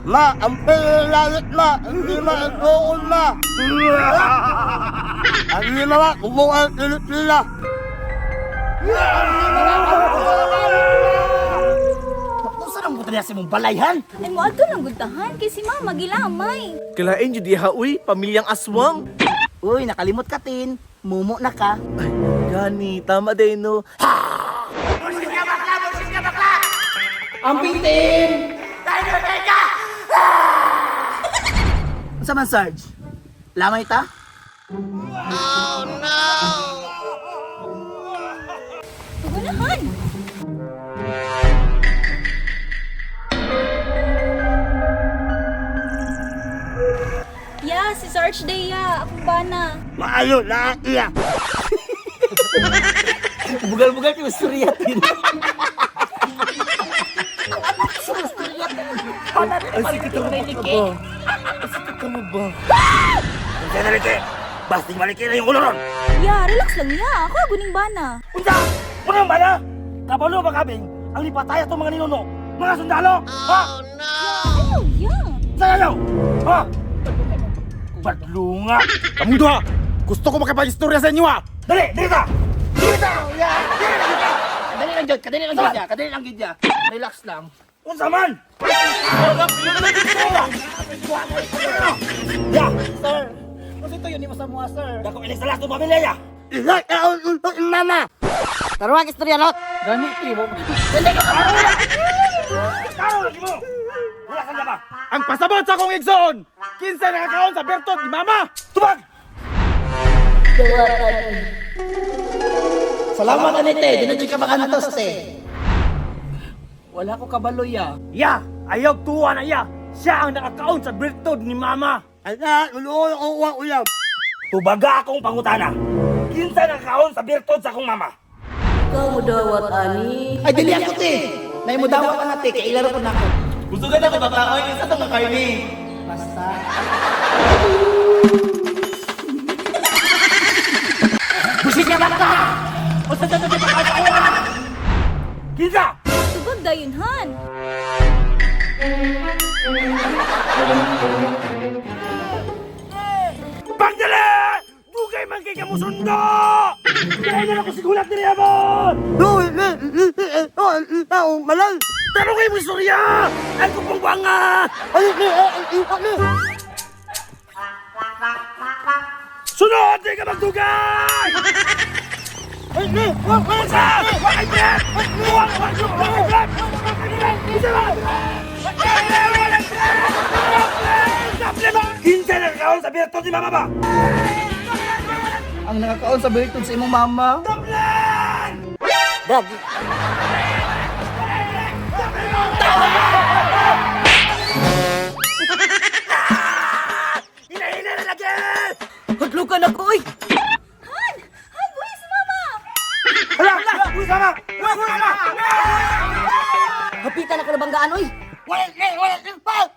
Ma, ang pinalalit ma, hindi ma ang doon ma. Ang hindi ma, kumuha ang Pilipina. Saan ang buta niya si mong balayhan? Ay mo ato lang gutahan kay si mama gilamay. Kilain jud diha uy, pamilyang aswang. Uy, nakalimot ka, Tin. Mumo na ka. Ay, gani, tama din no. Ang pitin! Unsa man, Sarge? Lamay ta? Tugunahan. Ya, si Sarge Deya, akong bana. Maayo na iya. Bugal-bugal yung suryatin. Ay, sige ka mo ba? Ay, sige ka mo ba? Kung sa'yo nalike, basting malike na yung ulo ron. Ya, relax lang ya. Ako aguning bana. Unsa? Unang bala? Kabalo ba kabing? Ang lipataya itong mga ninuno? Mga sundalo? Ha? Ayaw, ya. Saan ayaw? Ha? Badlunga! Kamu doha! Gusto ko makipag-istorya sa inyo ha! Dali! Dali ka! Dali ka! Kadali lang, Jod. Kadali lang, Gidya. Kadali lang, Gidya. Relax lang. Unsa man? Ya! Sir, kasi ito yun, mo sa mga, sir. Dako inig sa lahat ng pamilya ya! Ilak ang mama! Taruang istorya, Lot. Gani, mo. Ikaw lagi mo! Wala kang ba? Ang pasabot sa akong igsoon! Kinsa nakakaon sa bertod ni Mama! Tubag! Salamat, Anite. Dinadyo ka makantos, te. Wala ko kabaloy, ya. Ya! Ayaw tuwa na ya! Siya ang nakakaon sa bertod ni Mama! Ala, ulo ang uwang uyab! Tubaga akong pangutana! Kinsa nakakaon sa bertod sa akong mama? Ikaw mo dawat, ani. Ay, dili ako, te. Nay mo daw ka nga, te. Kaya ilaro ko na ako. Gusto ka na katatakay sa itong kakarni! Basta. Busit niya ba ka? O sa tabi pa ka? Kinsa! Tubag dayon han. Pagdala! Dugay man kay kamusundo! Kaya na ako sigulat ni Abon! Malal! Taro kayo mo istorya! Ang kupong banga! Sunod! Di ka magdugay! Wasa! Wakay trap! Wakay trap! Isa ba? Kinsa na kakaon sa bertod ni Mama ba? Ang nakakaon sa bertod sa imong mama. Dag, Hina-hina na lagi! hudlukan ako, oy. Han! Han, buhay si mama! Hala! Uy, sama! Uy, sama! Hapitan ako na banggaan, oy. Wait! Pa!